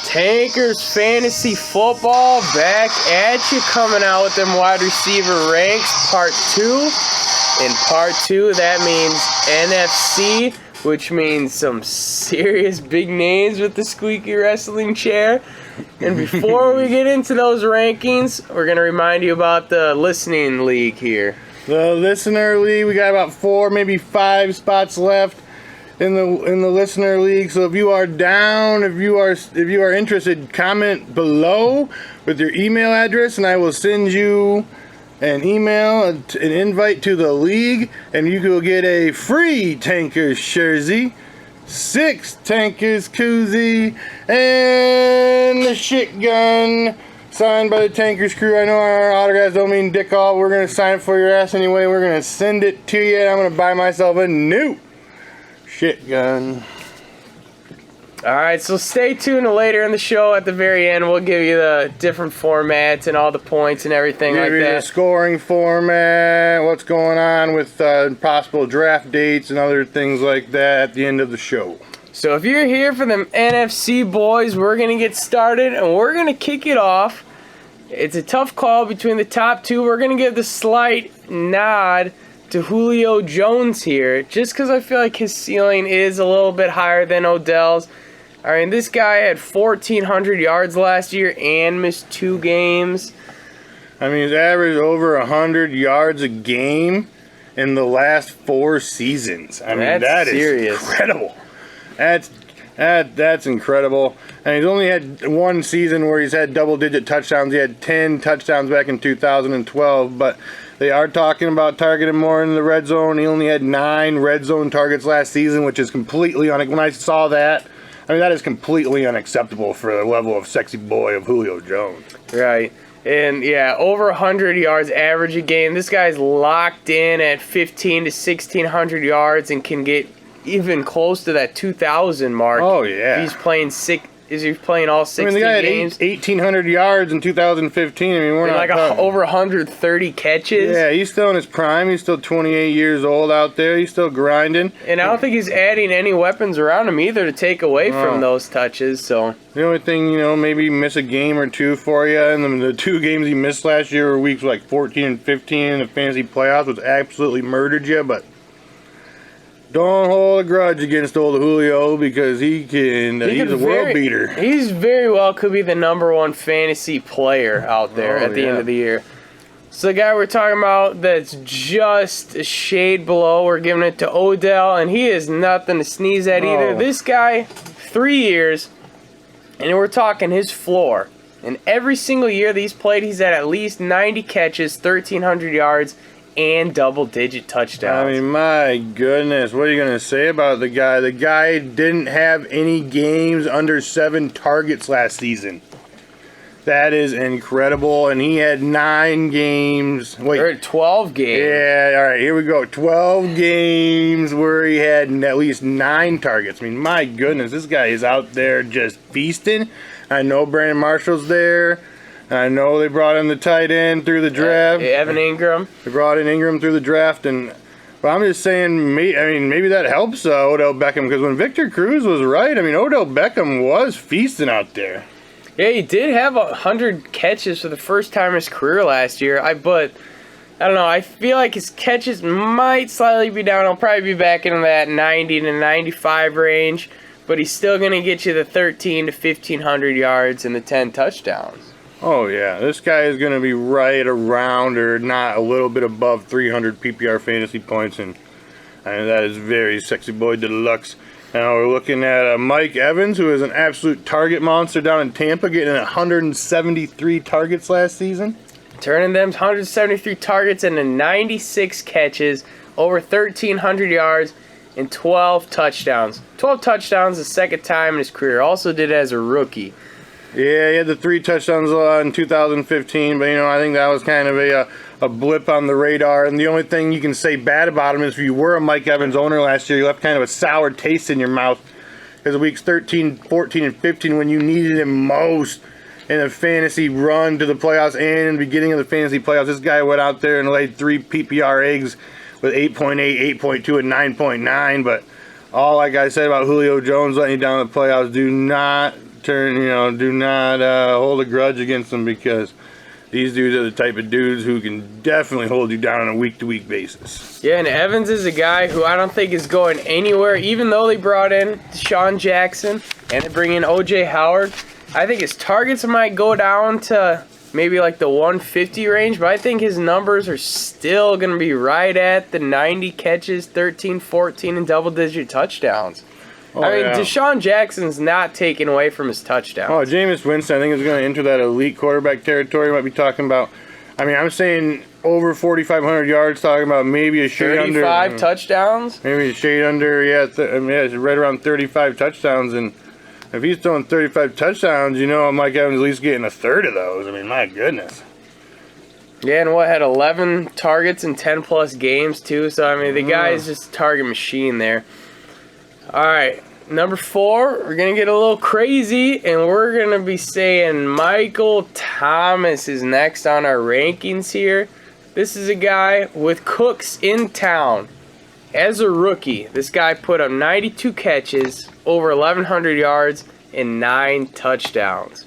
Tankers Fantasy Football back at you, coming out with them wide receiver ranks, part 2. In part 2, that means NFC, which means some serious big names with the squeaky wrestling chair. And before we get into those rankings, we're going to remind you about the listening league here. The listener league, we got about 4, maybe 5 spots left in the listener league. So if you are down, if you are interested, comment below with your email address, and I will send you an email, an invite to the league, and you will get a free Tankers jersey, 6 Tankers koozie, and the shit gun signed by the Tankers crew. I know our autographs don't mean dick all. We're gonna sign it for your ass anyway. We're gonna send it to you, and I'm gonna buy myself a new shit gun. Alright, so stay tuned later in the show. At the very end, we'll give you the different formats and all the points and everything like Give you that. the scoring format, what's going on with possible draft dates and other things like that at the end of the show. So if you're here for them NFC boys, we're going to get started and we're going to kick it off. It's a tough call between the top 2. We're going to give the slight nod to Julio Jones here, just because I feel like his ceiling is a little bit higher than Odell's. I mean, this guy had 1,400 yards last year and missed 2 games. I mean, he's averaged over 100 yards a game in the last 4 seasons. I mean, that is incredible. That's incredible. And he's only had 1 season where he's had double-digit touchdowns. He had 10 touchdowns back in 2012, but they are talking about targeting more in the red zone. He only had 9 red zone targets last season, which is completely when I saw that, I mean, that is completely unacceptable for the level of sexy boy of Julio Jones. Right. And, yeah, over 100 yards average a game. This guy's locked in at 1,500 to 1,600 yards and can get even close to that 2,000 mark. Oh, yeah. He's playing all 16 I mean, the guy games. had 1,800 yards in 2015. I mean, we're not over 130 catches. Yeah, he's still in his prime. He's still 28 years old out there. He's still grinding. And I don't think he's adding any weapons around him either to take away from those touches. So the only thing, maybe miss a game or 2 for you. And the 2 games he missed last year were weeks like 14 and 15 in the fantasy playoffs, which absolutely murdered you. But don't hold a grudge against old Julio because he's a world beater. He's very well could be the #1 fantasy player out there at the end of the year. So the guy we're talking about that's just a shade below, we're giving it to Odell, and he is nothing to sneeze at either. This guy, 3 years, and we're talking his floor. And every single year that he's played, he's at least 90 catches, 1,300 yards, and double-digit touchdowns. I mean, my goodness, what are you going to say about the guy? The guy didn't have any games under 7 targets last season. That is incredible, and he had 9 games. Wait, 12 games. Yeah, all right, here we go. 12 games where he had at least 9 targets. I mean, my goodness, this guy is out there just feasting. I know Brandon Marshall's there. I know they brought in the tight end through the draft. Evan Ingram. They brought in Ingram through the draft, but I'm just saying, maybe that helps Odell Beckham, because when Victor Cruz was right, I mean, Odell Beckham was feasting out there. Yeah, he did have 100 catches for the first time in his career last year. But I don't know. I feel like his catches might slightly be down. He'll probably be back in that 90 to 95 range, but he's still going to get you the 1,300 to 1,500 yards and the 10 touchdowns. Oh, yeah. This guy is going to be right around or not a little bit above 300 PPR fantasy points, and that is very sexy boy deluxe. Now we're looking at Mike Evans, who is an absolute target monster down in Tampa, getting 173 targets last season. Turning them 173 targets into 96 catches, over 1,300 yards, and 12 touchdowns. 12 touchdowns the second time in his career. Also did it as a rookie. Yeah, he had the 3 touchdowns in 2015, but I think that was kind of a blip on the radar. And the only thing you can say bad about him is if you were a Mike Evans owner last year, you left kind of a sour taste in your mouth because of weeks 13, 14, and 15 when you needed him most in a fantasy run to the playoffs and in the beginning of the fantasy playoffs. This guy went out there and laid 3 PPR eggs with 8.8, 8.2, and 9.9. But all like I said about Julio Jones letting you down in the playoffs, do not hold a grudge against them, because these dudes are the type of dudes who can definitely hold you down on a week-to-week basis. Yeah, and Evans is a guy who I don't think is going anywhere, even though they brought in Deshaun Jackson and they bring in O.J. Howard. I think his targets might go down to maybe like the 150 range, but I think his numbers are still going to be right at the 90 catches, 13, 14, and double-digit touchdowns. I mean, Deshaun Jackson's not taken away from his touchdowns. Oh, Jameis Winston, I think, is going to enter that elite quarterback territory. Might be talking about, I mean, I'm saying over 4,500 yards, talking about maybe a shade under. 35 touchdowns? Maybe a shade under, it's right around 35 touchdowns. And if he's throwing 35 touchdowns, Mike Evans at least getting a third of those. I mean, my goodness. Yeah, and had 11 targets in 10-plus games, too. So, I mean, the guy is just a target machine there. All right, number 4, we're going to get a little crazy, and we're going to be saying Michael Thomas is next on our rankings here. This is a guy with Cooks in town. As a rookie, this guy put up 92 catches, over 1,100 yards, and 9 touchdowns.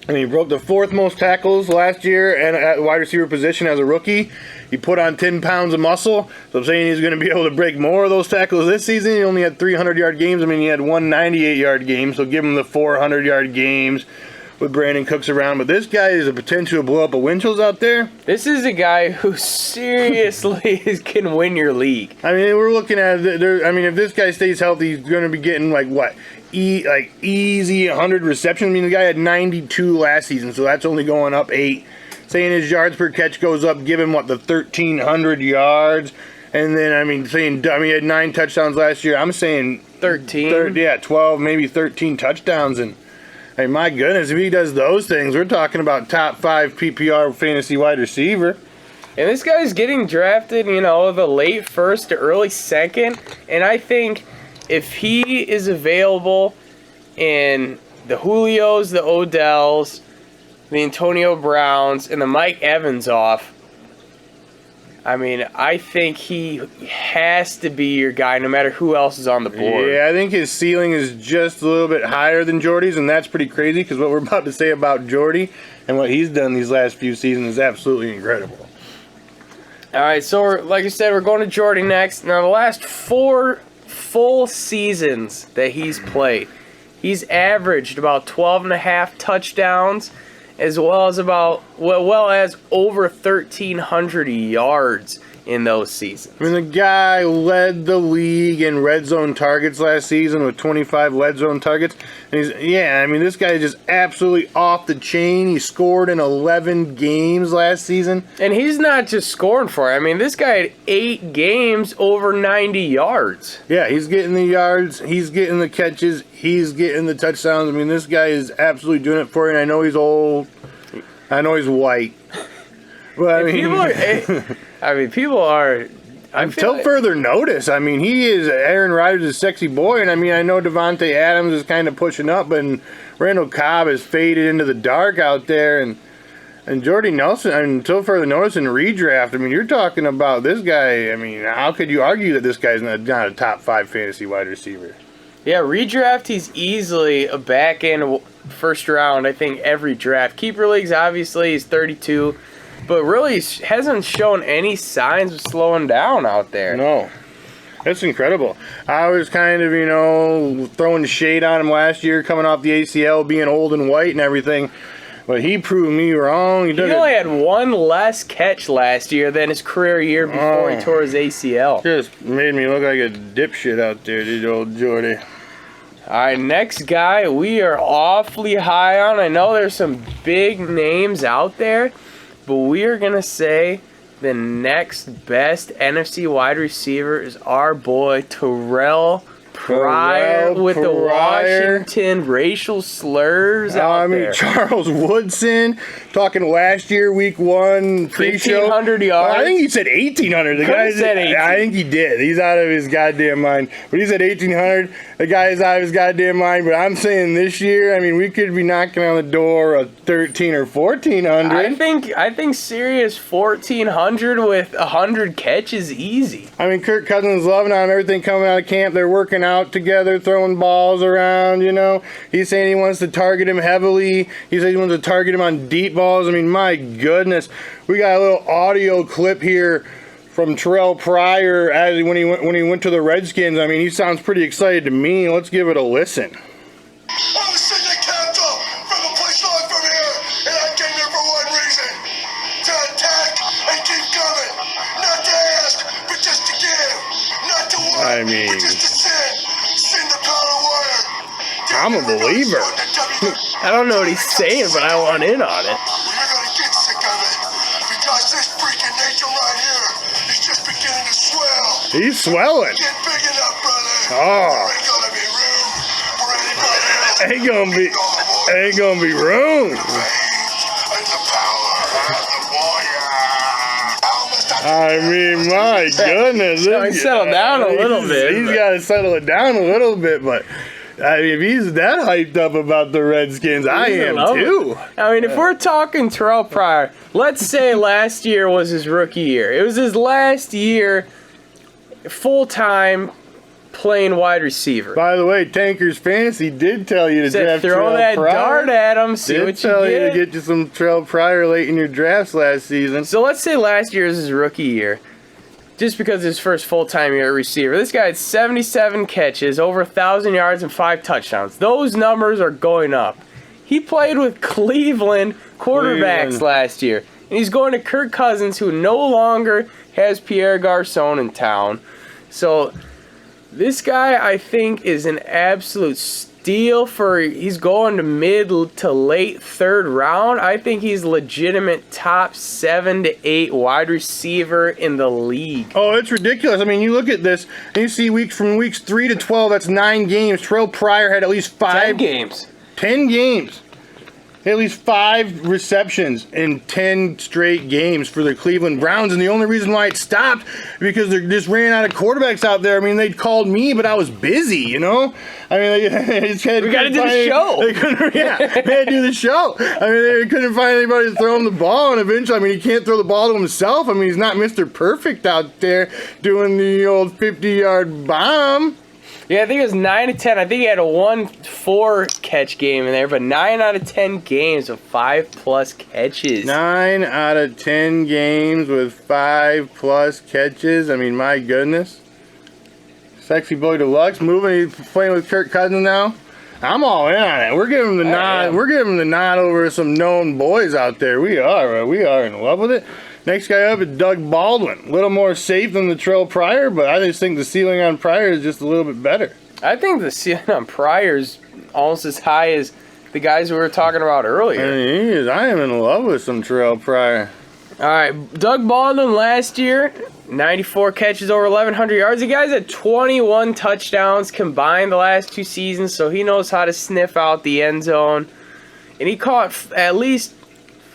And he broke the 4th most tackles last year and at the wide receiver position as a rookie. He put on 10 pounds of muscle. So I'm saying he's going to be able to break more of those tackles this season. He only had 300-yard games. I mean, he had 198-yard games. So give him the 400-yard games with Brandon Cooks around. But this guy is a potential to blow up a Winchell's out there. This is a guy who seriously can win your league. I mean, we're looking at if this guy stays healthy, he's going to be getting easy 100 receptions. I mean, the guy had 92 last season, so that's only going up 8. Saying his yards per catch goes up, give him the 1,300 yards. And then, he had 9 touchdowns last year. I'm saying 13. 12, maybe 13 touchdowns. And hey, my goodness, if he does those things, we're talking about top 5 PPR fantasy wide receiver. And this guy's getting drafted, the late 1st to early 2nd. And I think if he is available in the Julios, the Odells, the Antonio Browns, and the Mike Evans off, I think he has to be your guy no matter who else is on the board. Yeah, I think his ceiling is just a little bit higher than Jordy's, and that's pretty crazy because what we're about to say about Jordy and what he's done these last few seasons is absolutely incredible. All right, so like I said, we're going to Jordy next. Now, the last 4 full seasons that he's played, he's averaged about 12.5 touchdowns, as well as over 1,300 yards in those seasons. I mean, the guy led the league in red zone targets last season with 25 red zone targets. And this guy is just absolutely off the chain. He scored in 11 games last season. And he's not just scoring for it. This guy had 8 games over 90 yards. Yeah, he's getting the yards, he's getting the catches, he's getting the touchdowns. This guy is absolutely doing it for you. And I know he's old. I know he's white. But people are until further notice. He is Aaron Rodgers' sexy boy, and I know Devontae Adams is kind of pushing up, and Randall Cobb has faded into the dark out there, and Jordy Nelson, until further notice in redraft. You're talking about this guy. How could you argue that this guy's not a top 5 fantasy wide receiver? Yeah, redraft, he's easily a back end first round. I think every draft. Keeper leagues, obviously, he's 32. But really hasn't shown any signs of slowing down out there. No. That's incredible. I was kind of, throwing shade on him last year, coming off the ACL, being old and white and everything. But he proved me wrong. He only had 1 less catch last year than his career year before he tore his ACL. Just made me look like a dipshit out there, did old Jordy. All right, next guy we are awfully high on. I know there's some big names out there, but we are going to say the next best NFC wide receiver is our boy Terrell Pryor with the Pryor. Washington racial slurs out there. Charles Woodson talking last year, week 1 pre-show. 1,500 yards. I think he said 1,800. The Could've guy said 18. I think he did. He's out of his goddamn mind. But he said 1,800. The guy is out of his goddamn mind. But I'm saying this year, I mean, we could be knocking on the door of 13 or 1,400. I think serious 1,400 with 100 catches easy. I mean, Kirk Cousins is loving on everything coming out of camp. They're working out together, throwing balls around, you know. He's saying he wants to target him heavily. He said he wants to target him on deep balls. I mean, my goodness. We got a little audio clip here from Terrell Pryor as when he went to the Redskins. I mean, he sounds pretty excited to me. Let's give it a listen. I was sitting at Capitol from a place not from here, and I came here for one reason: to attack and keep coming. Not to ask, but just to give. Not to work, I mean, but just to sin. Sin the power of word. I'm a believer. I don't know what he's saying, but I want in on it. You're gonna get sick of it, because this freaking nature right here is just beginning to swell. He's swelling. Get big enough, brother. Oh. There ain't gonna be room for anybody else. Ain't gonna be room. I mean, my goodness. Settle down a little bit. He's got to settle it down a little bit, but I mean, if he's that hyped up about the Redskins, I am too. I mean, if we're talking Terrell Pryor, let's say last year was his rookie year. It was his last year full-time playing wide receiver. By the way, Tankers Fantasy did tell you to draft throw Terrell that Pryor. dart at him, see Did what you tell you get. to get you some Terrell Pryor late in your drafts last season. So let's say last year is his rookie year. Just because his first full-time year at receiver. This guy had 77 catches, over 1,000 yards, and 5 touchdowns. Those numbers are going up. He played with Cleveland quarterbacks last year. And he's going to Kirk Cousins, who no longer has Pierre Garçon in town. So this guy, I think, is an absolute steal for... He's going to mid to late third round. I think he's legitimate top 7 to 8 wide receiver in the league. Oh, it's ridiculous. I mean, you look at this, and you see from weeks 3 to 12, that's 9 games. Terrell Pryor had at least 10 games. 10 games. At least 5 receptions in 10 straight games for the Cleveland Browns. And the only reason why it stopped because they just ran out of quarterbacks out there. I mean, they called me, but I was busy, you know? I mean, they just had we got to do the show. They had to do the show. I mean, they couldn't find anybody to throw him the ball. And eventually, I mean, he can't throw the ball to himself. I mean, he's not Mr. Perfect out there doing the old 50-yard bomb. Yeah, I think it was 9 to 10. I think he had a 1-4 catch game in there, but 9 out of 10 games with 5+ catches. 9 out of 10 games with 5+ catches. I mean, my goodness. Sexy Boy Deluxe moving. He's playing with Kirk Cousins now. I'm all in on it. We're giving him the nod. We're giving him the nod over some known boys out there. We are in love with it. Next guy up is Doug Baldwin. A little more safe than the Terrell Pryor, but I just think the ceiling on Pryor is just a little bit better. I think the ceiling on Pryor is almost as high as the guys we were talking about earlier. And he is. I am in love with some Terrell Pryor. All right, Doug Baldwin last year, 94 catches, over 1,100 yards. The guy's had 21 touchdowns combined the last 2 seasons, so he knows how to sniff out the end zone. And he caught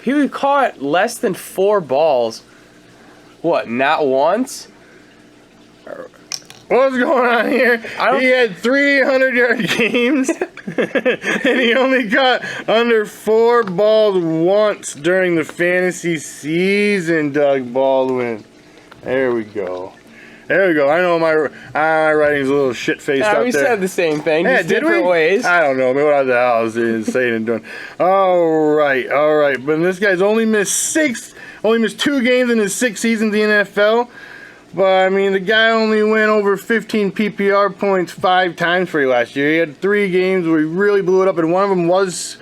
he caught less than 4 balls. What, not once? What's going on here? He had 300-yard games, and he only caught under 4 balls once during the fantasy season, Doug Baldwin. There we go. There we go. I know my writing's a little shit-faced out there. We said the same thing, Yeah, just different ways. I don't know. What the hell is he saying and doing? All right. But this guy's only missed 2 games in his 6 seasons in the NFL. But, I mean, the guy only went over 15 PPR points 5 times for you last year. He had 3 games where he really blew it up, and one of them was...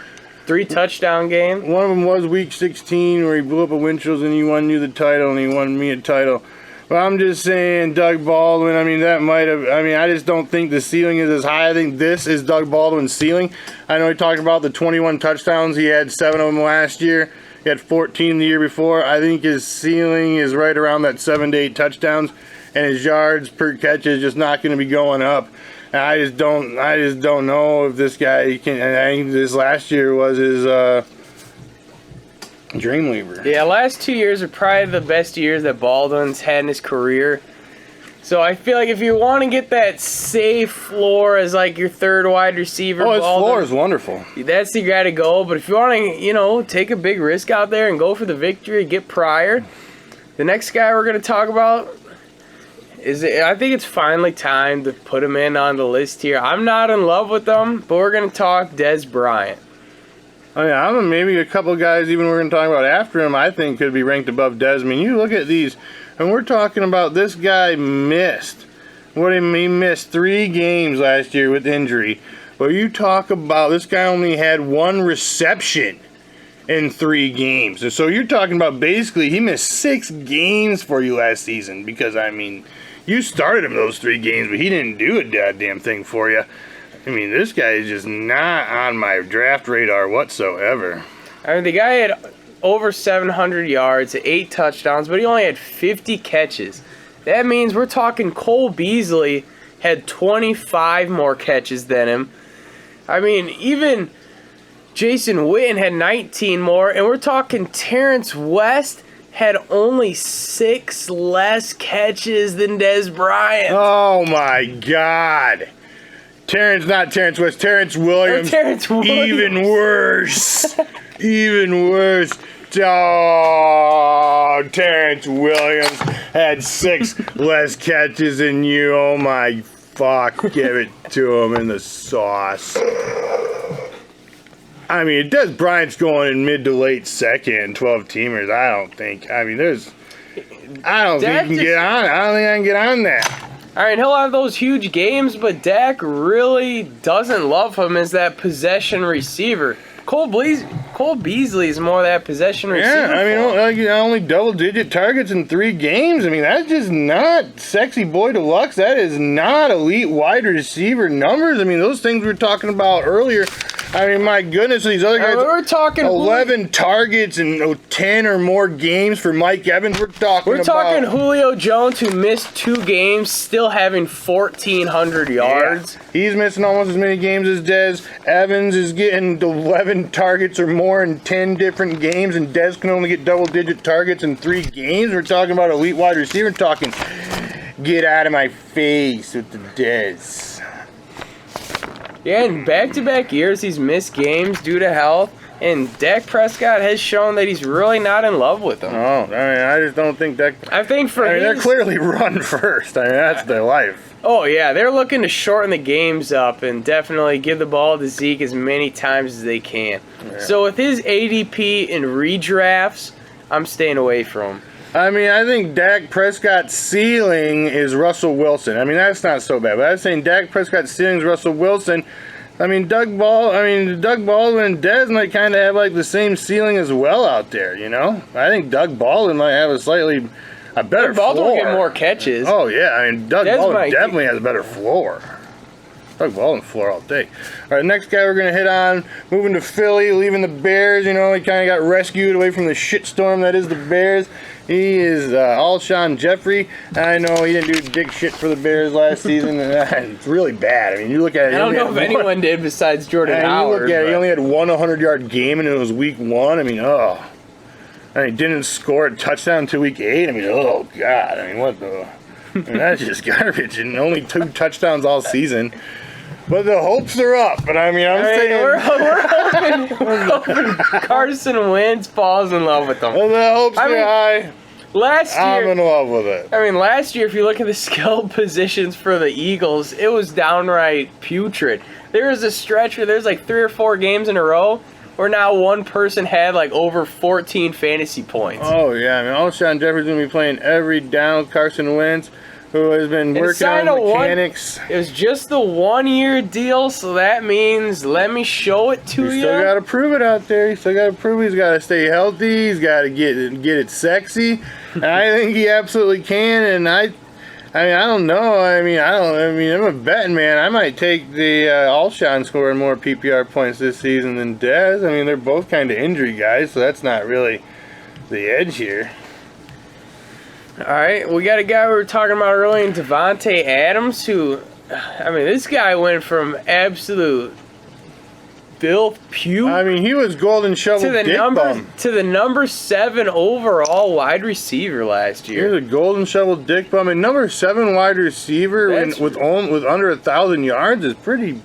3 touchdown games. One of them was week 16 where he blew up a Winchell's and he won you the title and he won me a title. But I'm just saying, Doug Baldwin, I mean, I just don't think the ceiling is as high. I think this is Doug Baldwin's ceiling. I know he talked about the 21 touchdowns. He had 7 of them last year. He had 14 the year before. I think his ceiling is right around that 7 to 8 touchdowns. and his yards per catch is just not going to be going up. And I just don't know if this guy can. And I think this last year was his Dreamweaver. Yeah, last 2 years are probably the best years that Baldwin's had in his career. So I feel like if you want to get that safe floor as like your third wide receiver, Oh, his Baldwin, floor is wonderful. that's the guy to go. But if you want to, take a big risk out there and go for the victory, get Pryor. The next guy we're going to talk about I think it's finally time to put him in on the list here. I'm not in love with him, but we're going to talk Dez Bryant. Oh yeah, I'm maybe a couple guys even we're going to talk about after him I think could be ranked above Dez. I mean, you look at these, and we're talking about this guy missed. He missed 3 games last year with injury. But you talk about this guy only had 1 reception in 3 games. And so you're talking about basically he missed 6 games for you last season because, I mean, you started him those 3 games, but he didn't do a goddamn thing for you. I mean, this guy is just not on my draft radar whatsoever. I mean, the guy had over 700 yards, 8 touchdowns, but he only had 50 catches. That means we're talking Cole Beasley had 25 more catches than him. I mean, even Jason Witten had 19 more, and we're talking Terrence West had only 6 less catches than Dez Bryant. Oh my God. Terrence Williams. Terrence Williams. Even worse. Even worse. Oh, Terrence Williams had 6 less catches than you. Oh my fuck. Give it to him in the sauce. I mean, Dez Bryant's going in mid to late second, 12-teamers. I don't think you can get on. I don't think I can get on that. All right, he'll have those huge games, but Dak really doesn't love him as that possession receiver. Cole Beasley is more that possession receiver. Yeah, I mean, only double-digit targets in 3 games. I mean, that's just not sexy boy deluxe. That is not elite wide receiver numbers. I mean, those things we were talking about earlier. I mean, my goodness, these other guys. We're talking 11 targets in 10 or more games for Mike Evans. We're talking Julio Jones, who missed 2 games, still having 1,400 yards. Yeah. He's missing almost as many games as Dez. Evans is getting 11 targets or more in 10 different games, and Dez can only get double-digit targets in 3 games. We're talking about elite wide receiver. We're talking, get out of my face with the Dez. Yeah, in back-to-back years, he's missed games due to health, and Dak Prescott has shown that he's really not in love with him. Oh, I mean, I just don't think Dak. They're clearly run first. I mean, that's their life. Oh, yeah, they're looking to shorten the games up and definitely give the ball to Zeke as many times as they can. Yeah. So with his ADP in redrafts, I'm staying away from him. I mean, I think Dak Prescott's ceiling is Russell Wilson. I mean, that's not so bad. But I was saying Dak Prescott's ceiling is Russell Wilson. I mean, Doug Baldwin and Dez might kind of have like the same ceiling as well out there, you know? I think Doug Baldwin might have a better floor. Baldwin will get more catches. Oh, yeah. I mean, Doug Baldwin definitely has a better floor. Doug Baldwin floor all day. All right, next guy we're going to hit on, moving to Philly, leaving the Bears. You know, he kind of got rescued away from the shitstorm that is the Bears. He is Alshon Jeffrey. I know he didn't do dick shit for the Bears last season. And it's really bad. I mean, you look at it. I don't know if anyone did besides Jordan Howard. You look at it, he only had 1 100-yard game, and it was week 1. I mean, he didn't score a touchdown until week 8. I mean, oh, God. I mean, what the... I mean, that's just garbage. And only 2 touchdowns all season. But the hopes are up. But I mean, we're hoping Carson Wentz falls in love with them. Well, the hopes are high. Last year, I'm in love with it. I mean, last year, if you look at the skill positions for the Eagles, it was downright putrid. There was a stretch where there's like 3 or 4 games in a row where now one person had like over 14 fantasy points. Oh, yeah. I mean, Alshon Jeffrey's going to be playing every down. Carson Wentz, who has been working on mechanics. It was just the 1-year deal, so that means let me show it to you. He's still got to prove it out there. He's still got to prove he's got to stay healthy. He's got to get it sexy. And I think he absolutely can. And I don't know. I'm a betting man. I might take the Alshon scoring more PPR points this season than Dez. I mean, they're both kind of injury guys, so that's not really the edge here. All right, we got a guy we were talking about earlier, Davante Adams, who, I mean, this guy went from absolute filth, puke. I mean, he was golden shovel to the dick bum. number 7 overall wide receiver last He year. was a golden shovel dick bum, and number 7 wide receiver with under 1,000 yards is pretty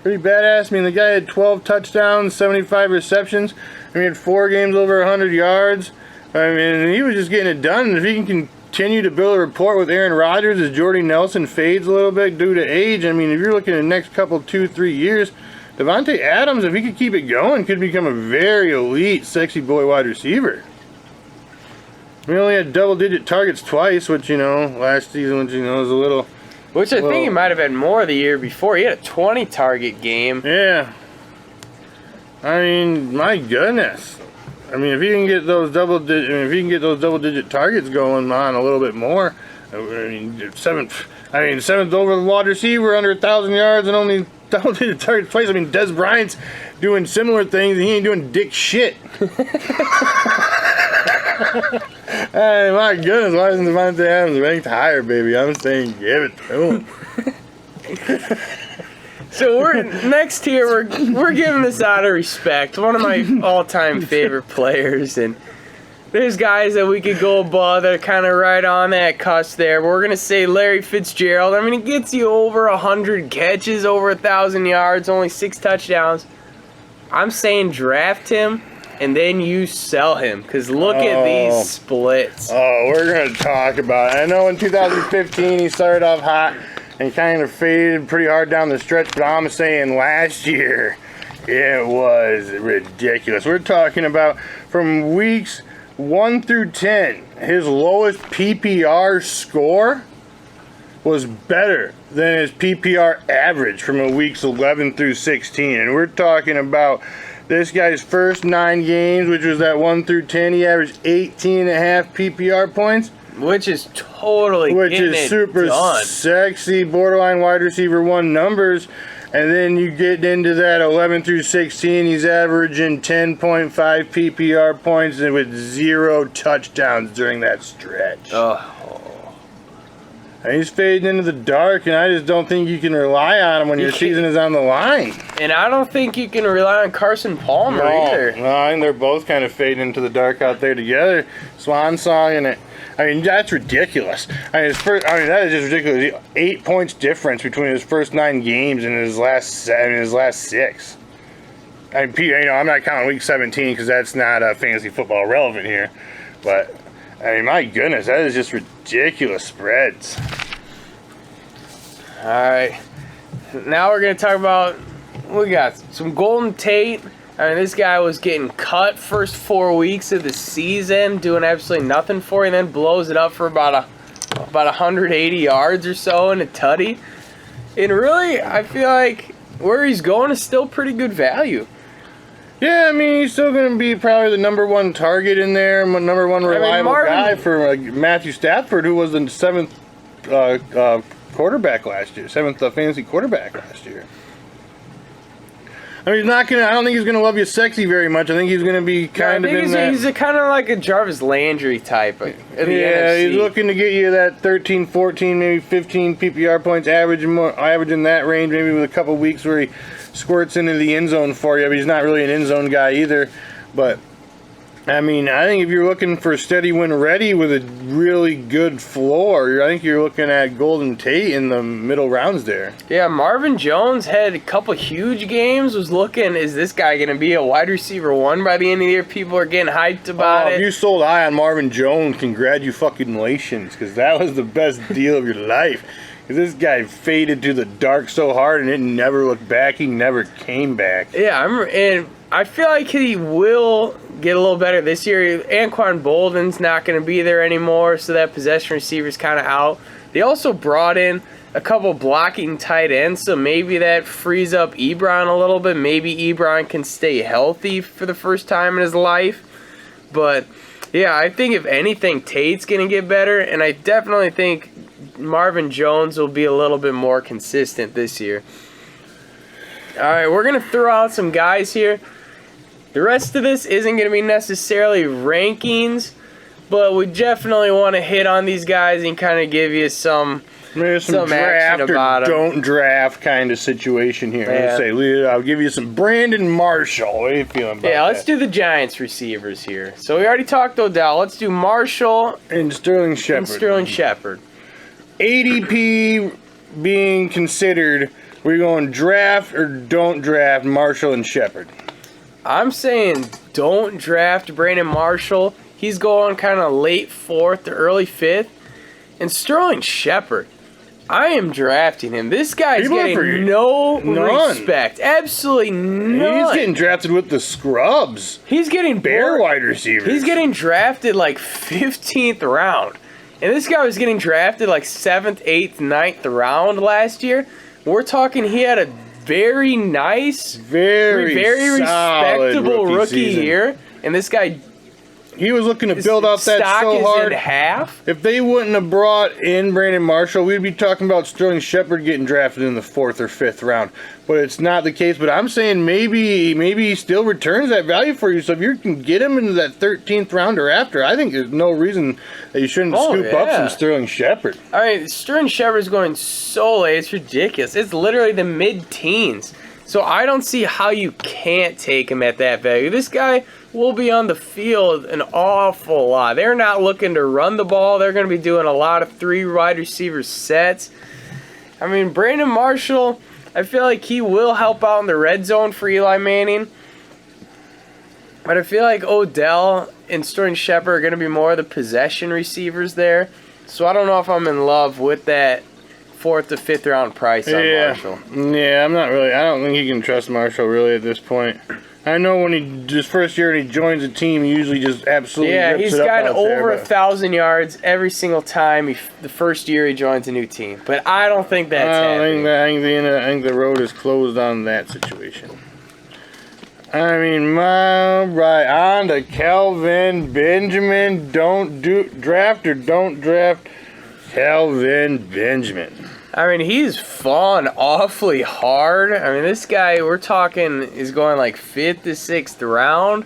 badass. I mean, the guy had 12 touchdowns, 75 receptions. I mean, he had 4 games over 100 yards. I mean, he was just getting it done. And if he can continue to build a rapport with Aaron Rodgers as Jordy Nelson fades a little bit due to age, I mean, if you're looking at the next couple, 2-3 years, Davante Adams, if he could keep it going, could become a very elite, sexy boy wide receiver. We only had double-digit targets twice, which, last season, which, was a little... Which I think he might have had more the year before. He had a 20-target game. Yeah. I mean, my goodness. I mean, if he can get those double-digit targets going on a little bit more, I mean, seventh over wide receiver, under 1,000 yards, and only double-digit targets twice. I mean, Des Bryant's doing similar things, and he ain't doing dick shit. Hey, my goodness, why isn't Davante Adams ranked higher, baby? I'm saying give it to him. So next here, we're giving this out of respect. One of my all-time favorite players, and there's guys that we could go above that are kind of right on that cusp there. But we're gonna say Larry Fitzgerald. I mean, he gets you over 100 catches, over 1,000 yards, only 6 touchdowns. I'm saying draft him and then you sell him, because look at these splits. Oh, we're going to talk about it. I know in 2015 he started off hot and kind of faded pretty hard down the stretch, but I'm saying last year it was ridiculous. We're talking about from weeks 1 through 10, his lowest PPR score was better than his PPR average from weeks 11 through 16. And we're talking about this guy's first 9 games, which was that 1 through 10, he averaged 18.5 PPR points. Which is totally super done. Sexy, borderline wide receiver 1 numbers. And then you get into that 11 through 16, he's averaging 10.5 PPR points and with 0 touchdowns during that stretch. Oh. And he's fading into the dark, and I just don't think you can rely on him when your season is on the line. And I don't think you can rely on Carson Palmer either. No, I think they're both kind of fading into the dark out there together. Swan song and it. I mean, that's ridiculous. That is just ridiculous. 8 points difference between his first 9 games and his last 6. I mean, I'm not counting week 17 because that's not fantasy football relevant here. But I mean, my goodness, that is just ridiculous spreads. All right, now we're gonna talk about. We got some Golden Tate. I mean, this guy was getting cut first 4 weeks of the season, doing absolutely nothing for you, and then blows it up for about 180 yards or so in a tutty. And really, I feel like where he's going is still pretty good value. Yeah, I mean, he's still going to be probably the number 1 target in there, number 1 reliable guy for Matthew Stafford, who was the 7th quarterback last year, 7th fantasy quarterback last year. I mean, I don't think he's going to love you sexy very much. I think he's going to be kind of in that. He's kind of like a Jarvis Landry type of the NFC. He's looking to get you that 13, 14, maybe 15 PPR points, average in that range, maybe with a couple weeks where he squirts into the end zone for you. But he's not really an end zone guy either. But I mean, I think if you're looking for steady win ready with a really good floor, I think you're looking at Golden Tate in the middle rounds there. Yeah, Marvin Jones had a couple huge games. Was looking, is this guy going to be a wide receiver 1 by the end of the year? People are getting hyped about it. If you sold high on Marvin Jones, congratulations, because that was the best deal of your life. This guy faded to the dark so hard, and it never looked back. He never came back. Yeah, and I feel like he will get a little better this year. Anquan Bolden's not going to be there anymore, so that possession receiver's kind of out. They also brought in a couple blocking tight ends, so maybe that frees up Ebron a little bit. Maybe Ebron can stay healthy for the first time in his life. But, yeah, I think if anything, Tate's going to get better, and I definitely think Marvin Jones will be a little bit more consistent this year. All right, we're going to throw out some guys here. The rest of this isn't going to be necessarily rankings, but we definitely want to hit on these guys and kind of give you some Maybe some draft action or about 'em. don't draft kind of situation here. Yeah. Let's say, I'll give you some Brandon Marshall. What are you feeling about Yeah, let's that? do the Giants receivers here. So we already talked Odell. Let's do Marshall And Sterling Shepard. and Sterling Shepard. ADP being considered, we're going draft or don't draft Marshall and Shepard. I'm saying don't draft Brandon Marshall. He's going kind of late 4th to early 5th. And Sterling Shepard, I am drafting him. This guy's People are getting no none. respect. Absolutely none. He's getting drafted with the scrubs. He's getting Bear bored. wide receivers. He's getting drafted like 15th round. And this guy was getting drafted like 7th, 8th, 9th round last year. We're talking he had a very nice, very solid respectable rookie season. year. And this guy, He was looking to his build up that stock so is hard. in half. If they wouldn't have brought in Brandon Marshall, we'd be talking about Sterling Shepard getting drafted in the 4th or 5th round. But it's not the case. But I'm saying maybe he still returns that value for you. So if you can get him into that 13th round or after, I think there's no reason that you shouldn't scoop up yeah. some Sterling Shepard. I mean, Sterling Shepard is going so late. It's ridiculous. It's literally the mid-teens. So I don't see how you can't take him at that value. This guy will be on the field an awful lot. They're not looking to run the ball. They're going to be doing a lot of 3 wide receiver sets. I mean, Brandon Marshall, I feel like he will help out in the red zone for Eli Manning. But I feel like Odell and Sterling Shepard are going to be more of the possession receivers there. So I don't know if I'm in love with that 4th to 5th round price on Marshall. Yeah, I'm not really. I don't think you can trust Marshall really at this point. I know when his first year and he joins a team, he usually just absolutely Yeah, rips he's it up gotten out there, over but 1,000 yards every single time the first year he joins a new team. But I don't think that's happening. I think the road is closed on that situation. I mean, right on to Kelvin Benjamin. Draft or don't draft Kelvin Benjamin. I mean, he's fallen awfully hard. I mean, this guy, we're talking, is going like 5th to 6th round.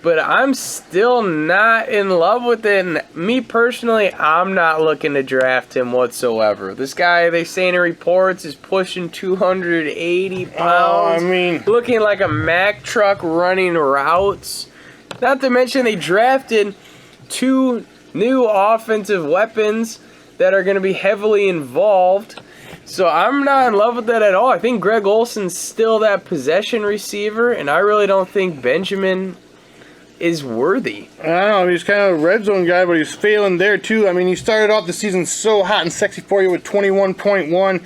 But I'm still not in love with it. And me personally, I'm not looking to draft him whatsoever. This guy, they say in the reports, is pushing 280 pounds. Oh, I mean, looking like a Mack truck running routes. Not to mention they drafted 2 new offensive weapons that are going to be heavily involved. So I'm not in love with that at all. I think Greg Olson's still that possession receiver, and I really don't think Benjamin is worthy. I don't know, he's kind of a red zone guy, but he's failing there too. I mean, he started off the season so hot and sexy for you with 21.1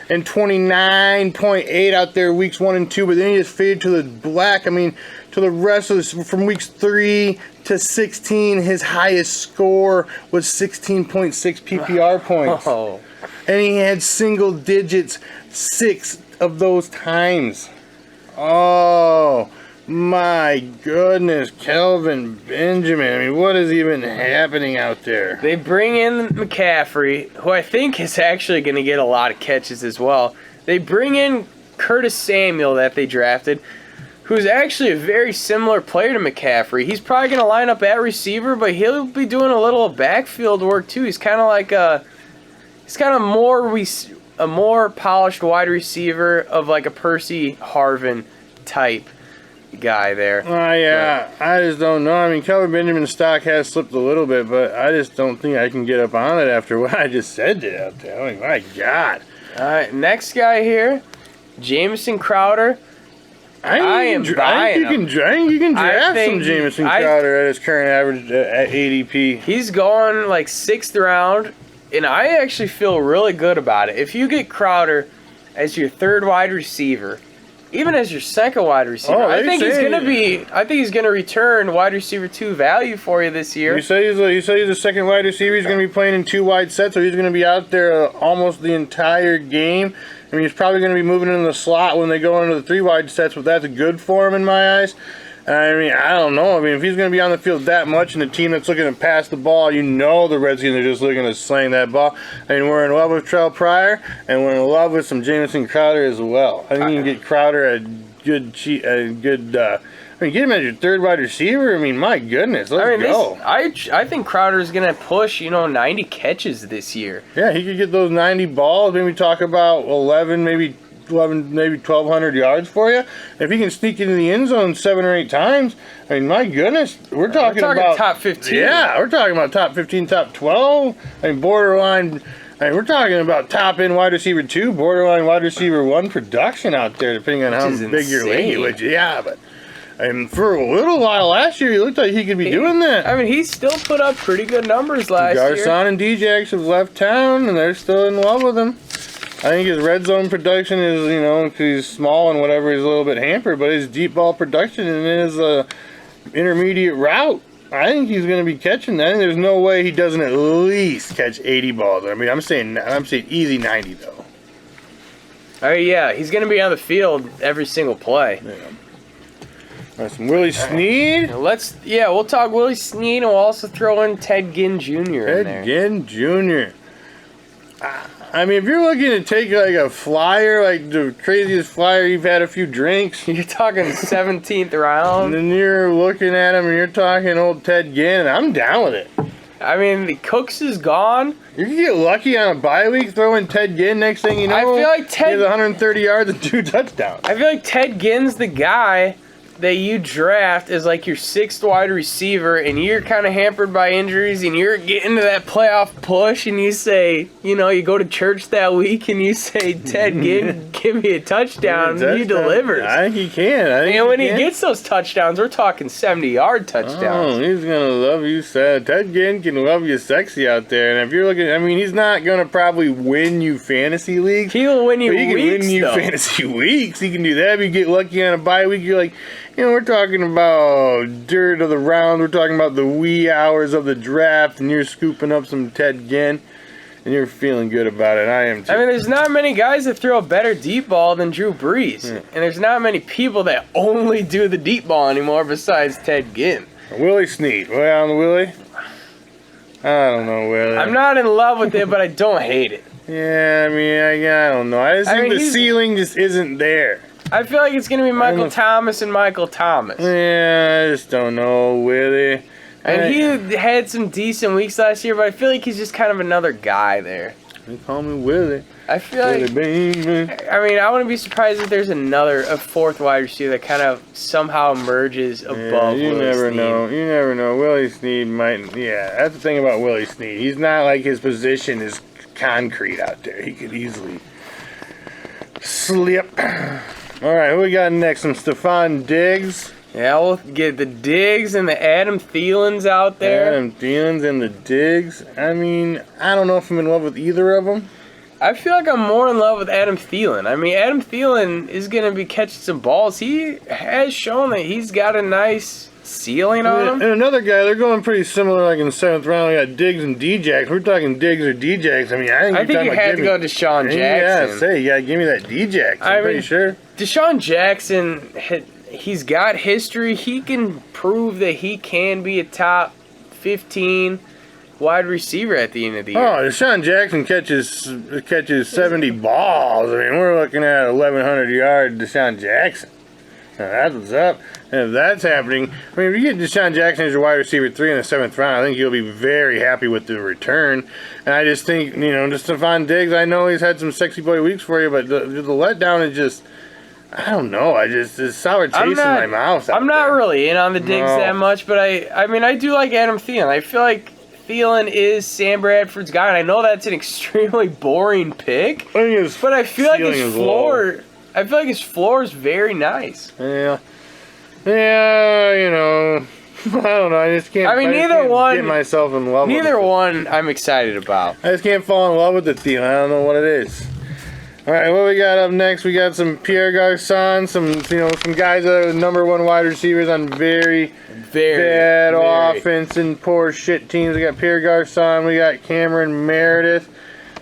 and 29.8 out there weeks 1 and 2, but then he just faded to the black. I mean, to the rest of this, from weeks 3 to 16, his highest score was 16.6 PPR points. Oh, And he had single digits 6 of those times. Oh, my goodness, Kelvin Benjamin. I mean, what is even happening out there? they bring in McCaffrey, who I think is actually going to get a lot of catches as well. They bring in Curtis Samuel that they drafted, who's actually a very similar player to McCaffrey. He's probably going to line up at receiver, but he'll be doing a little backfield work too. He's kind of like a more polished wide receiver of like a Percy Harvin type guy there. Yeah, I just don't know. I mean, Kelvin Benjamin's stock has slipped a little bit, but I just don't think I can get up on it after what I just said to out there. I mean, my God. All right, next guy here, Jamison Crowder. I am buying think you can draft think some Jamison I- Crowder at his current average at ADP. He's going like 6th round, and I actually feel really good about it. If you get Crowder as your 3rd wide receiver, even as your 2nd wide receiver, I think he's gonna return wide receiver 2 value for you this year. You say he's a second wide receiver. He's going to be playing in 2 wide sets, so he's going to be out there almost the entire game. I mean, he's probably going to be moving in the slot when they go into the 3 wide sets, but that's good for him in my eyes. I mean, I don't know. I mean, if he's going to be on the field that much in a team that's looking to pass the ball, you know the Redskins are just looking to sling that ball. I mean, we're in love with Terrell Pryor, and we're in love with some Jamison Crowder as well. I think you can get Crowder at good I mean, get him as your third wide receiver. I mean, my goodness, let's go. I think Crowder's gonna push 90 catches this year. Yeah, he could get those 90 balls. Maybe talk about 11, maybe 1,200 yards for you. If he can sneak into the end zone 7 or 8 times, I mean, my goodness, we're talking about top 15. Yeah, we're talking about top 15, top 12. I mean, borderline. I mean, we're talking about top end wide receiver 2, borderline wide receiver 1 production out there, depending on how big your league is. Yeah, but. And for a little while last year, he looked like he could be doing that. I mean, he still put up pretty good numbers last year. Garcon and Djax have left town, and they're still in love with him. I think his red zone production is, because he's small and whatever, he's a little bit hampered, but his deep ball production and his intermediate route, I think he's going to be catching that. And there's no way he doesn't at least catch 80 balls. I mean, I'm saying easy 90 though. Oh yeah, he's going to be on the field every single play. Yeah. Some Willie Snead. We'll talk Willie Snead, and we'll also throw in Ted Ginn Jr. in there. Ted Ginn Jr. I mean, if you're looking to take like a flyer, like the craziest flyer, you've had a few drinks. You're talking 17th round. And then you're looking at him and you're talking old Ted Ginn. I'm down with it. I mean, the Cooks is gone. You can get lucky on a bye week throwing Ted Ginn. Next thing you know, I feel like he has 130 yards and 2 touchdowns. I feel like Ted Ginn's the guy that you draft as like your 6th wide receiver, and you're kind of hampered by injuries, and you're getting to that playoff push, and you say, you go to church that week, and you say, Ted Ginn, give me a touchdown, and he delivers. I think he can. And when he gets those touchdowns, we're talking 70-yard touchdowns. Oh, he's gonna love you, sad. Ted Ginn can love you, sexy out there. And if you're looking, I mean, he's not gonna probably win you fantasy leagues. He'll win you weeks, he can win you fantasy weeks. He can do that. If you get lucky on a bye week, you're like. We're talking about dirt of the round. We're talking about the wee hours of the draft, and you're scooping up some Ted Ginn, and you're feeling good about it. I am too. I mean, there's not many guys that throw a better deep ball than Drew Brees, and there's not many people that only do the deep ball anymore besides Ted Ginn. Willie Snead. Way on the Willie? I don't know, Willie. I'm not in love with it, but I don't hate it. Yeah, I mean, I don't know. I just think the ceiling just isn't there. I feel like it's going to be Michael Thomas and Michael Thomas. Yeah, I just don't know, Willie. And he had some decent weeks last year, but I feel like he's just kind of another guy there. They call me Willie. I feel like, I mean, I wouldn't be surprised if there's a 4th wide receiver that kind of somehow emerges above you Willie never Snead. know. You never know. Willie Snead might, that's the thing about Willie Snead. He's not like his position is concrete out there. He could easily slip. All right, who we got next? Some Stephon Diggs. Yeah, we'll get the Diggs and the Adam Thielens out there. Adam Thielens and the Diggs. I mean, I don't know if I'm in love with either of them. I feel like I'm more in love with Adam Thielen. I mean, Adam Thielen is going to be catching some balls. He has shown that he's got a nice ceiling on him. And another guy, they're going pretty similar, like in the 7th round. We got Diggs and Djax. We're talking Diggs or Djax. I mean, I think you had to go Deshaun Jackson. You got to give me that Djax. I'm pretty sure. Deshaun Jackson, he's got history. He can prove that he can be a top 15 wide receiver at the end of the year. Oh, Deshaun Jackson catches 70 balls. I mean, we're looking at 1,100 yard Deshaun Jackson. Now, that's what's up. And if that's happening, I mean, if you get Deshaun Jackson as your wide receiver 3 in the 7th round, I think you'll be very happy with the return. And I just think, just Stephon Diggs, I know he's had some sexy boy weeks for you, but the letdown is just, I don't know. It's sour taste in my mouth. I'm not really in on the Diggs that much, but I mean, I do like Adam Thielen. I feel like Thielen is Sam Bradford's guy, and I know that's an extremely boring pick, but I feel like his floor. I feel like his floor is very nice. Yeah, I don't know. I just can't. I mean, neither one. Get myself in love. Neither one. I'm excited about. I just can't fall in love with the Thielen. I don't know what it is. All right, what we got up next? We got some Pierre Garcon, some guys that are the #1 wide receivers on very bad offense and poor shit teams. We got Pierre Garcon, we got Cameron Meredith,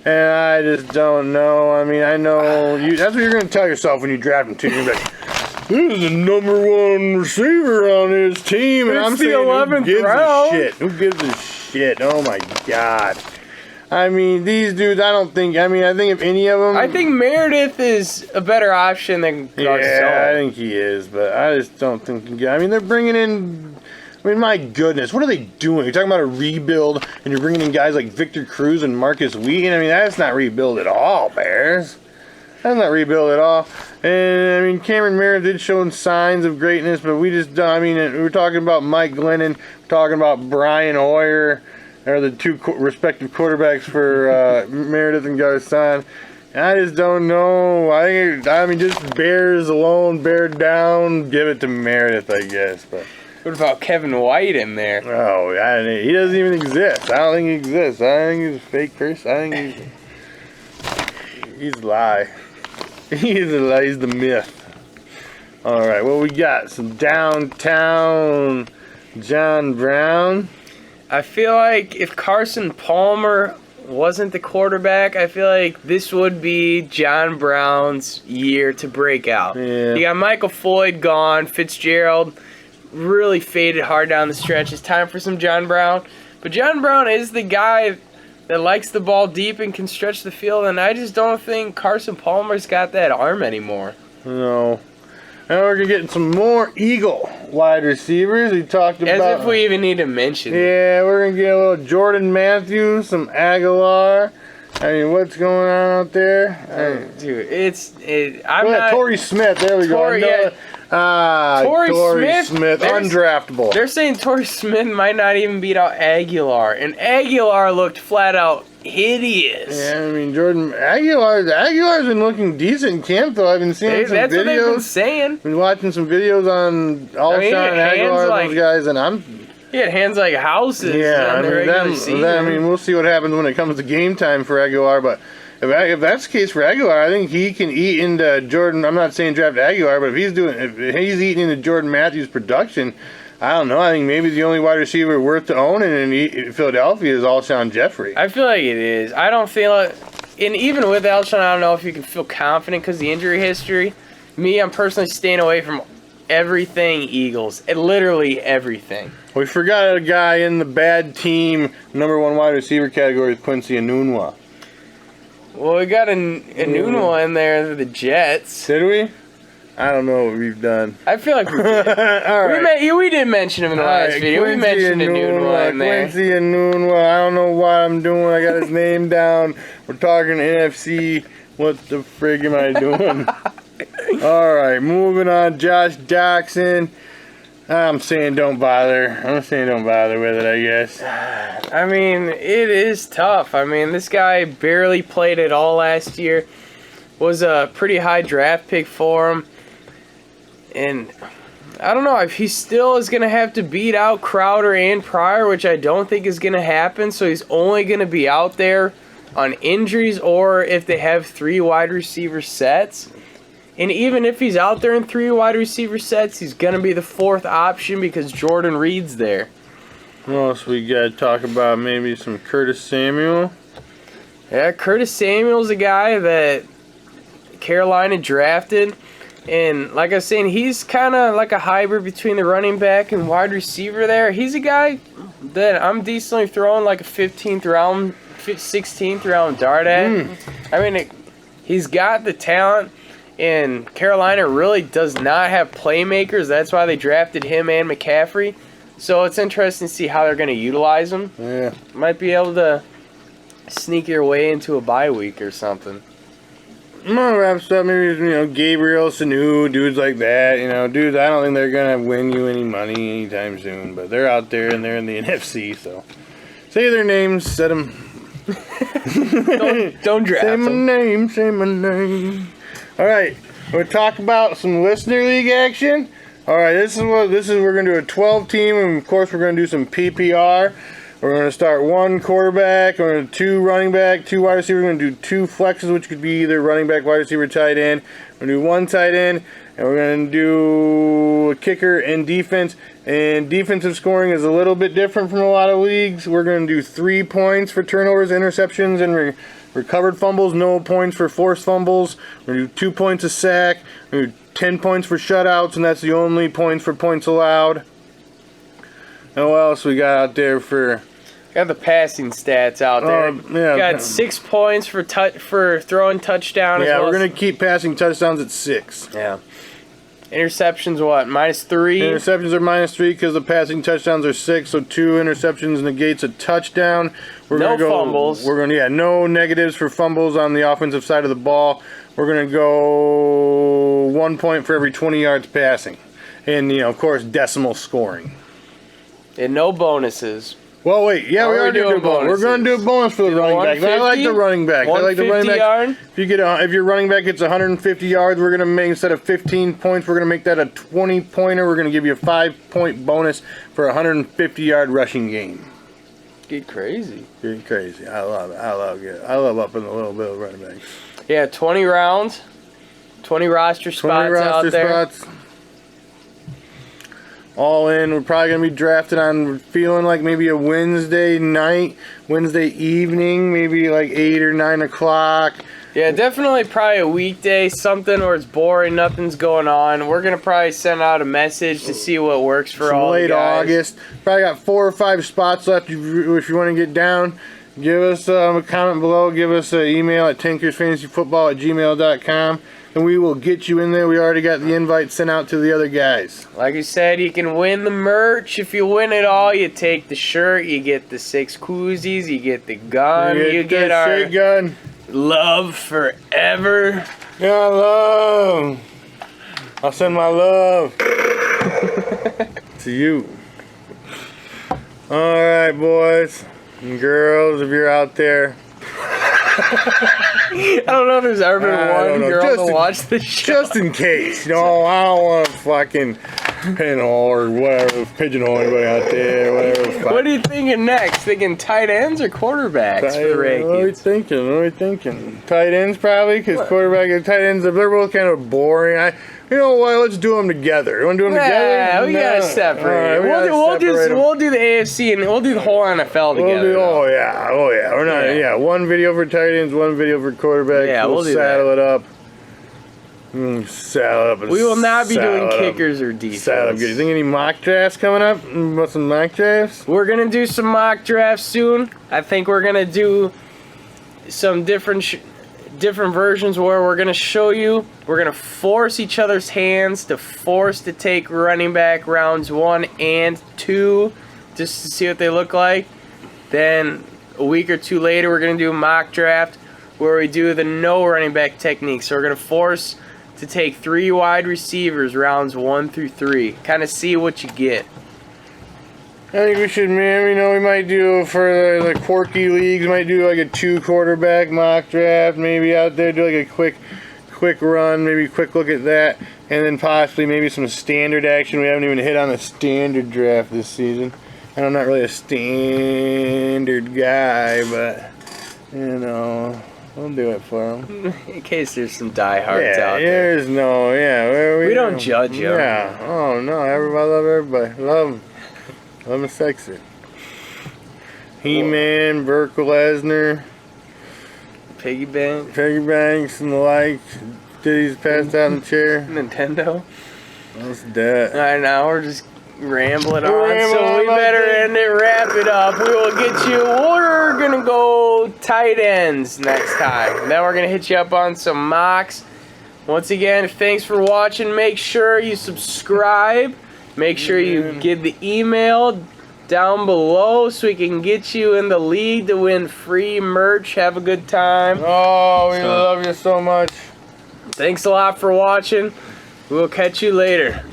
and I just don't know. I mean, I know that's what you're going to tell yourself when you draft him too. You're like, this is the #1 receiver on his team, and I'm saying, who gives a shit? Who gives a shit? Oh my God. I mean, these dudes, I think if any of them... I think Meredith is a better option than Garcon. Yeah, I think he is, but I just don't think... I mean, they're bringing in... I mean, my goodness, what are they doing? You're talking about a rebuild, and you're bringing in guys like Victor Cruz and Marcus Wheaton. I mean, that's not rebuild at all, Bears. That's not rebuild at all. And, I mean, Cameron Meredith did show signs of greatness, but we just don't... I mean, we're talking about Mike Glennon, we're talking about Brian Hoyer, are the two respective quarterbacks for Meredith and Garcon. I just don't know. I mean, just Bears alone, bear down, give it to Meredith, I guess. But what about Kevin White in there? oh, he doesn't even exist. I don't think he exists. I think he's a fake person. I think he's a lie. He's a lie. He's the myth. All right, what we got? Some downtown John Brown. I feel like if Carson Palmer wasn't the quarterback, I feel like this would be John Brown's year to break out. Yeah. You got Michael Floyd gone, Fitzgerald really faded hard down the stretch. It's time for some John Brown. But John Brown is the guy that likes the ball deep and can stretch the field, and I just don't think Carson Palmer's got that arm anymore. No. Now we're going to get some more Eagle wide receivers. We talked about... As if we even need to mention. Yeah, we're going to get a little Jordan Matthews, some Aguilar. I mean, what's going on out there? Dude, I'm not... Torrey Smith, there we Torrey, go. yeah. Torrey Smith, undraftable. They're saying Torrey Smith might not even beat out Aguilar, and Aguilar looked flat out hideous. Yeah, I mean, Aguilar's been looking decent in camp, though. I've been seeing some that's videos. what they've been saying. Been watching some videos on Alshon and Aguilar, those guys, and he had hands like houses. Yeah, on the regular season. I mean, we'll see what happens when it comes to game time for Aguilar, but if that's the case for Aguilar, I think he can eat into Jordan. I'm not saying draft Aguilar, but if he's eating into Jordan Matthews' production, I don't know. I think maybe the only wide receiver worth to own in Philadelphia is Alshon Jeffrey. I feel like it is. I don't feel like, and even with Alshon, I don't know if you can feel confident because the injury history. Me, I'm personally staying away from everything Eagles. Literally everything. We forgot a guy in the bad team #1 wide receiver category with Quincy Enunwa. Well, we got a Enunwa in there, the Jets. Did we? I don't know what we've done. I feel like we did. All right. We did mention him in the last video. We mentioned Enunwa in there. Quincy Enunwa. I don't know what I'm doing. I got his name down. We're talking NFC. What the frig am I doing? All right, moving on. Josh Jackson. I'm saying don't bother. I'm saying don't bother with it, I guess. I mean, it is tough. I mean, this guy barely played at all last year. Was a pretty high draft pick for him. And I don't know if he still is going to have to beat out Crowder and Pryor, which I don't think is going to happen. So he's only going to be out there on injuries or if they have 3 wide receiver sets. And even if he's out there in 3 wide receiver sets, he's going to be the 4th option because Jordan Reed's there. What else we got to talk about? Maybe some Curtis Samuel. Yeah, Curtis Samuel's a guy that Carolina drafted. And like I was saying, he's kind of like a hybrid between the running back and wide receiver there. He's a guy that I'm decently throwing like a 15th round, 16th round dart at. I mean, he's got the talent. And Carolina really does not have playmakers. That's why they drafted him and McCaffrey. So it's interesting to see how they're going to utilize him. Yeah. Might be able to sneak your way into a bye week or something. I'm going to wrap up. Maybe, Gabriel, Sanu, dudes like that. Dudes, I don't think they're going to win you any money anytime soon. But they're out there and they're in the NFC. So say their names, set them. don't draft them. Say my name. All right, we'll talk about some listener league action. All right, we're gonna do a 12 team, and of course we're gonna do some PPR. We're gonna start 1 quarterback, we're gonna 2 running back, 2 wide receiver. We're gonna do 2 flexes, which could be either running back, wide receiver, tight end. We're gonna do 1 tight end, and we're gonna do a kicker and defense. And defensive scoring is a little bit different from a lot of leagues. We're gonna do 3 points for turnovers, interceptions, and recovered fumbles, no points for forced fumbles. We're going to do 2 points a sack. We're going to do 10 points for shutouts, and that's the only points for points allowed. And what else we got out there for... Got the passing stats out there. Yeah. Got 6 points for throwing touchdown. Yeah, as well we're as- gonna keep passing touchdowns at 6. Yeah. Interceptions what? -3. Interceptions are -3 because the passing touchdowns are 6. So 2 interceptions negates a touchdown. We're No gonna go, fumbles. We're gonna no negatives for fumbles on the offensive side of the ball. We're gonna go 1 point for every 20 yards passing, and of course decimal scoring. And no bonuses. Well, wait. Yeah, Are we we are doing doing bonuses. We're going to do a bonus for the Do running back. I like the 150? running back. I like the running 150 back. yard? If your running back gets 150 yards, we're going to make, instead of 15 points, we're going to make that a 20-pointer. We're going to give you a 5-point bonus for a 150-yard rushing game. Get crazy. You're crazy. I love it. I love it. I love upping a little bit of running backs. Yeah, 20 rounds. 20 roster 20 spots roster out there. spots. All in. We're probably going to be drafted on feeling like maybe a Wednesday night, Wednesday evening, maybe like 8 or 9 o'clock. Yeah, definitely probably a weekday, something where it's boring, nothing's going on. We're going to probably send out a message to see what works for all the Late guys. August. Probably got 4 or 5 spots left. If you want to get down, give us a comment below. Give us an email at tankersfantasyfootball@gmail.com. And we will get you in there. We already got the invite sent out to the other guys. Like I said, you can win the merch. If you win it all, you take the shirt, you get the 6 koozies, you get the gun, you get our shake gun. love forever. Yeah, love. I'll send my love to you. All right, boys and girls, if you're out there. I don't know if there's ever I been don't one know. girl Just to in- watch the show. Just in case. I don't want to fucking pinhole or whatever, pigeonhole anybody out there, whatever. What are you thinking next? Thinking tight ends or quarterbacks for the What are we rankings? thinking? What are we thinking? Tight ends probably, because quarterback and tight ends, they're both kind of boring. You know what? Let's do them together. You want to do them together? Yeah, we gotta separate. All right, We'll do the AFC and we'll do the whole NFL together. Oh yeah. We're not. Yeah. Yeah. One video for tight ends, one video for quarterback. Yeah, we'll do saddle that. it up. Saddle up. And We will not be saddle doing it up. kickers or defense. Saddle up. You think any mock drafts coming up? Want some mock drafts? We're gonna do some mock drafts soon. I think we're gonna do some different versions where we're gonna show you. We're gonna force each other's hands to force to take running back rounds 1 and 2, just to see what they look like. Then a week or 2 later, we're gonna do a mock draft where we do the no running back technique. So we're gonna force to take 3 wide receivers rounds 1 through 3. Kind of see what you get. I think we should, man. We might do for the quirky leagues. Might do like a 2 quarterback mock draft. Maybe out there do like a quick run. Maybe a quick look at that, and then possibly maybe some standard action. We haven't even hit on the standard draft this season. And I'm not really a standard guy, but we'll do it for them. In case there's some diehards out there. There's no, We don't judge you. Yeah. Oh no, everybody love everybody. Love them sexy. He-Man, Brock Lesnar, Piggy bank, Peggy Banks, and the like. Diddy's passed out in the chair. Nintendo. That's that. Alright, now we're just rambling We're on, rambling so on we about better this. end it, wrap it up. We will get you. We're gonna go tight ends next time. Then we're gonna hit you up on some mocks. Once again, thanks for watching. Make sure you subscribe. Make sure you get the email down below so we can get you in the league to win free merch. Have a good time. Oh, we love you so much. Thanks a lot for watching. We'll catch you later.